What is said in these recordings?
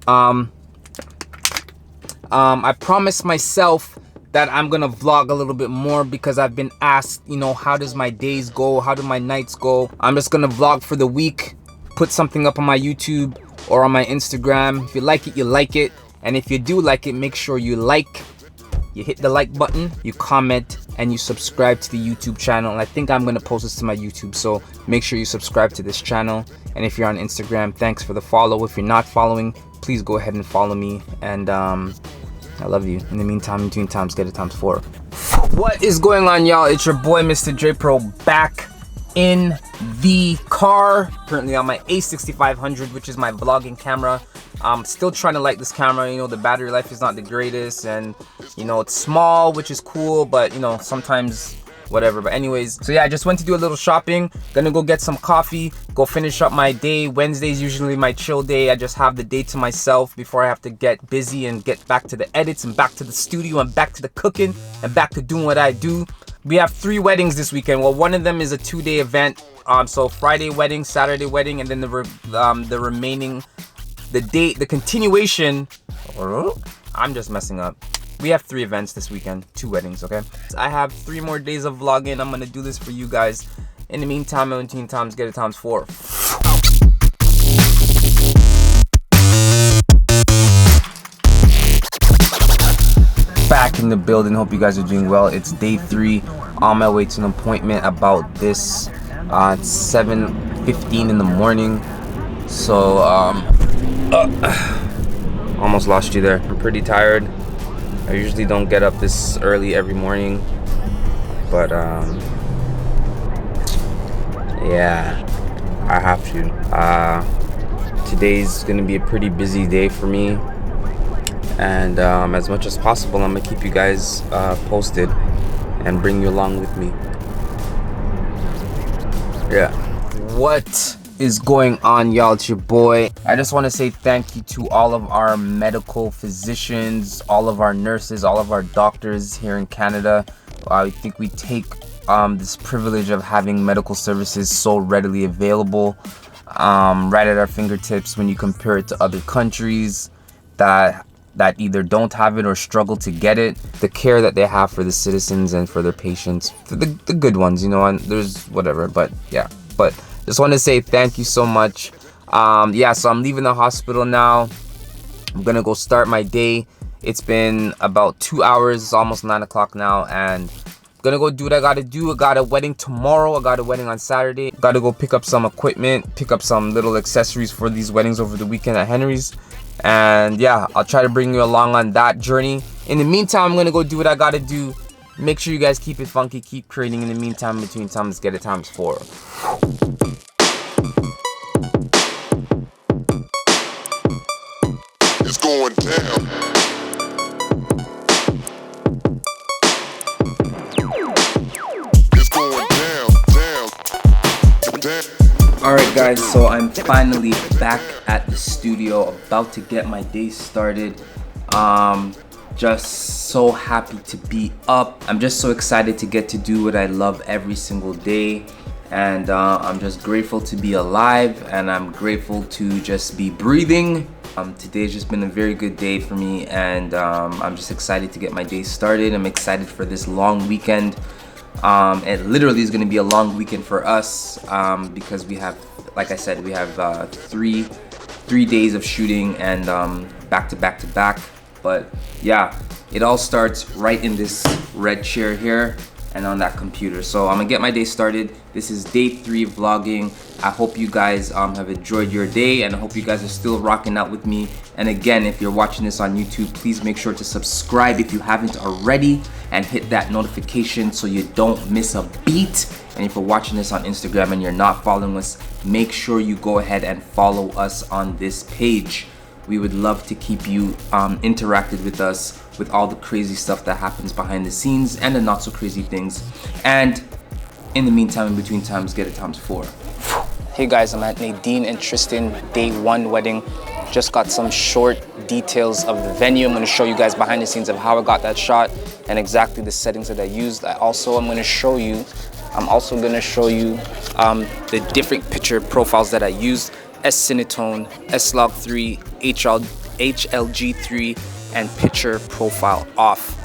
I promised myself that I'm gonna vlog a little bit more because I've been asked, you know, how does my days go? How do my nights go? I'm just gonna vlog for the week, put something up on my YouTube or on my Instagram. If you like it, you like it. And if you do like it, make sure you hit the like button, you comment, and you subscribe to the YouTube channel. And I think I'm gonna post this to my YouTube, so make sure you subscribe to this channel. And if you're on Instagram, thanks for the follow. If you're not following, please go ahead and follow me. And I love you. In the meantime, between times, get it times 4. What is going on, y'all? It's your boy, Mr. J Pro, back in the car. Currently on my A6500, which is my vlogging camera. I'm still trying to like this camera. You know, the battery life is not the greatest, and you know, it's small, which is cool, but you know, sometimes whatever. But anyways, so yeah, I just went to do a little shopping. Gonna go get some coffee, go finish up my day. Wednesday's usually my chill day. I just have the day to myself before I have to get busy and get back to the edits and back to the studio and back to the cooking and back to doing what I do. We have 3 weddings this weekend. Well, one of them is a 2-day event. So Friday wedding, Saturday wedding, and then the remaining, the continuation. I'm just messing up. We have 3 events this weekend, 2 weddings, okay? I have 3 more days of vlogging. I'm gonna do this for you guys. In the meantime, 17 times, get it times 4. Back in the building, hope you guys are doing well. It's day 3, on my way to an appointment about this 7:15 in the morning. So almost lost you there. I'm pretty tired. I usually don't get up this early every morning, but yeah, I have to. Today's gonna be a pretty busy day for me, and as much as possible, I'm gonna keep you guys posted and bring you along with me. Yeah. What is going on, y'all? It's your boy. I just want to say thank you to all of our medical physicians, all of our nurses, all of our doctors here in Canada. I think we take this privilege of having medical services so readily available, right at our fingertips when you compare it to other countries that either don't have it or struggle to get it. The care that they have for the citizens and for their patients, for the good ones, you know, and there's whatever, but yeah. But just want to say thank you so much. Yeah, so I'm leaving the hospital now. I'm gonna go start my day. It's been about 2 hours. It's almost 9 o'clock now, and I'm gonna go do what I gotta do. I got a wedding tomorrow. I got a wedding on Saturday. Gotta go pick up some equipment, pick up some little accessories for these weddings over the weekend at Henry's. And yeah, I'll try to bring you along on that journey. In the meantime, I'm gonna go do what I gotta do. Make sure you guys keep it funky, keep creating. In the meantime, between times, get it times 4. It's going down. It's going down. Alright guys, so I'm finally back at the studio, about to get my day started. Just so happy to be up. I'm just so excited to get to do what I love every single day. And I'm just grateful to be alive, and I'm grateful to just be breathing. Today's just been a very good day for me, and I'm just excited to get my day started. I'm excited for this long weekend. It literally is going to be a long weekend for us because we have, like I said, we have three days of shooting and back to back to back. But yeah, it all starts right in this red chair here and on that computer. So I'm gonna get my day started. This is day 3 of vlogging. I hope you guys have enjoyed your day, and I hope you guys are still rocking out with me. And again, if you're watching this on YouTube, please make sure to subscribe if you haven't already, and hit that notification so you don't miss a beat. And if you're watching this on Instagram and you're not following us, make sure you go ahead and follow us on this page. We would love to keep you interacted with us with all the crazy stuff that happens behind the scenes and the not so crazy things. And in the meantime, in between times, get it times 4. Hey guys, I'm at Nadine and Tristan day 1 wedding. Just got some short details of the venue. I'm gonna show you guys behind the scenes of how I got that shot and exactly the settings that I used. I'm also gonna show you the different picture profiles that I used. S-Cinetone, S-Log 3, HLG3, and picture profile off.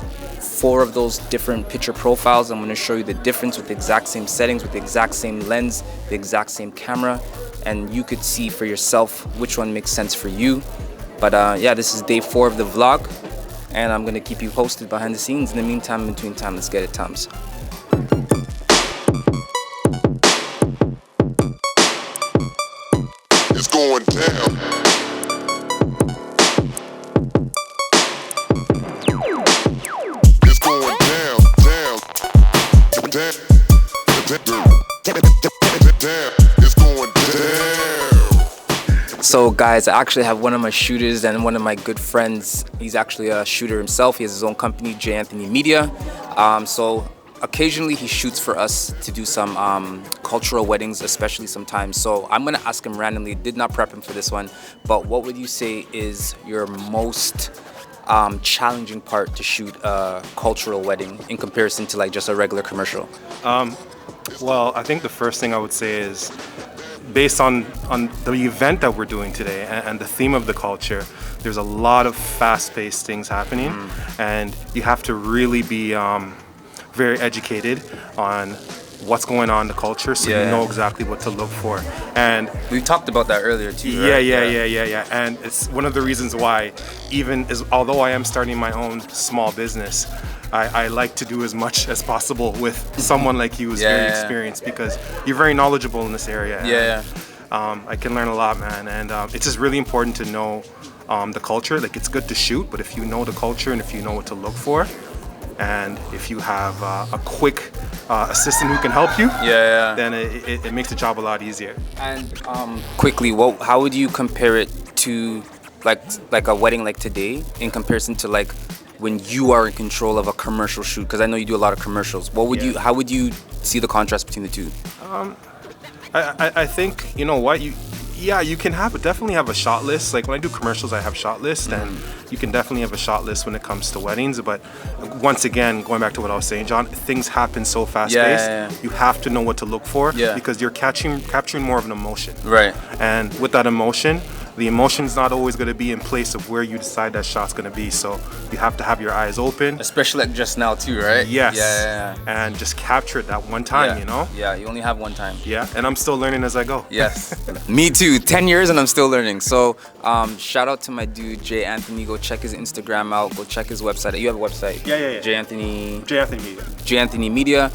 4 of those different picture profiles. I'm going to show you the difference with the exact same settings, with the exact same lens, the exact same camera, and you could see for yourself which one makes sense for you. But yeah, this is day 4 of the vlog, and I'm going to keep you posted behind the scenes. In the meantime, in between time, let's get it, Toms. It's going down. It's going down, down, down, down. It's going down. So guys, I actually have one of my shooters and one of my good friends. He's actually a shooter himself. He has his own company, J Media. So occasionally he shoots for us to do some cultural weddings, especially sometimes. So I'm gonna ask him randomly, did not prep him for this one, but what would you say is your most challenging part to shoot a cultural wedding in comparison to like just a regular commercial? Well, I think the first thing I would say is, based on the event that we're doing today and the theme of the culture, there's a lot of fast-paced things happening, and you have to really be very educated on what's going on in the culture, so you know exactly what to look for. And we talked about that earlier too, right? Yeah. And it's one of the reasons why, although I am starting my own small business, I like to do as much as possible with someone like you who's very experienced, because you're very knowledgeable in this area. I can learn a lot, man, and it's just really important to know the culture. Like, it's good to shoot, but if you know the culture and if you know what to look for, and if you have a quick assistant who can help you, then it makes the job a lot easier. And quickly, how would you compare it to like a wedding like today in comparison to like when you are in control of a commercial shoot? Because I know you do a lot of commercials. What would how would you see the contrast between the two? I think, you know what, you can definitely have a shot list. Like when I do commercials, I have shot lists, and you can definitely have a shot list when it comes to weddings. But once again, going back to what I was saying, John, things happen so fast-paced. You have to know what to look for, because you're capturing more of an emotion. Right. And with that emotion, the emotion's not always going to be in place of where you decide that shot's going to be. So you have to have your eyes open. Especially like just now too, right? Yes. And just capture it that one time, you know? Yeah, you only have one time. Yeah, and I'm still learning as I go. Yes. Me too. 10 years and I'm still learning. So shout out to my dude, J Anthony. Go check his Instagram out. Go check his website. You have a website? Yeah. J Anthony Media. J Anthony Media.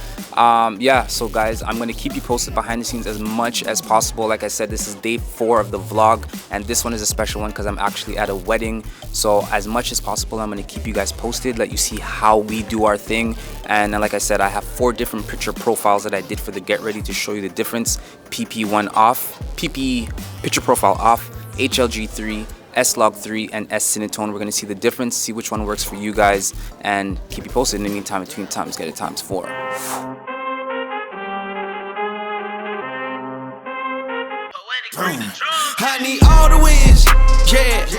So guys, I'm going to keep you posted behind the scenes as much as possible. Like I said, this is day 4 of the vlog, and this one is a special one because I'm actually at a wedding. So as much as possible, I'm going to keep you guys posted, let you see how we do our thing. And like I said, I have 4 different picture profiles that I did for the get ready to show you the difference. PP1 off, PP picture profile off, HLG3, S-Log3, and S-Cinetone. We're going to see the difference, see which one works for you guys, and keep you posted. In the meantime, between times, get it ×4. I need all the wins, ain't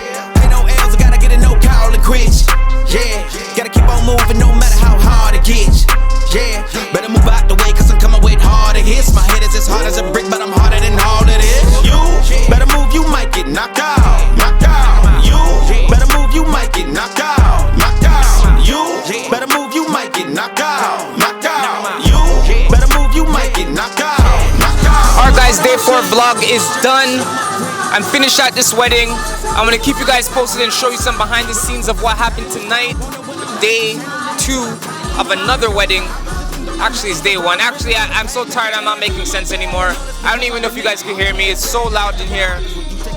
no L's, I gotta get it, no call it quits, gotta keep on moving no matter how hard it gets, better move out the way cause I'm coming with harder hits. My head is as hard as a brick, but I'm harder than all of this. You better move, you might get knocked out, you better move, you might get knocked out, you better move, you might get knocked out, you better move, you might get knocked out. Alright guys, day 4 vlog is done. I'm finished at this wedding. I'm gonna keep you guys posted and show you some behind the scenes of what happened tonight. Day 2 of another wedding. Actually, it's day 1. Actually, I'm so tired, I'm not making sense anymore. I don't even know if you guys can hear me. It's so loud in here.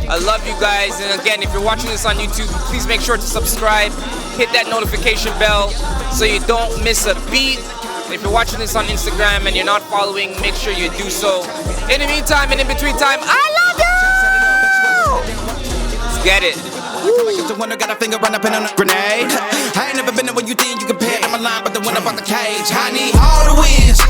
I love you guys. And again, if you're watching this on YouTube, please make sure to subscribe. Hit that notification bell so you don't miss a beat. And if you're watching this on Instagram and you're not following, make sure you do so. In the meantime and in between time, I love you! Let's get it. The winner got a finger run up in on a grenade. I ain't never been there when you think you compare. I'm a line, but the winner bought the cage. I need all the wins,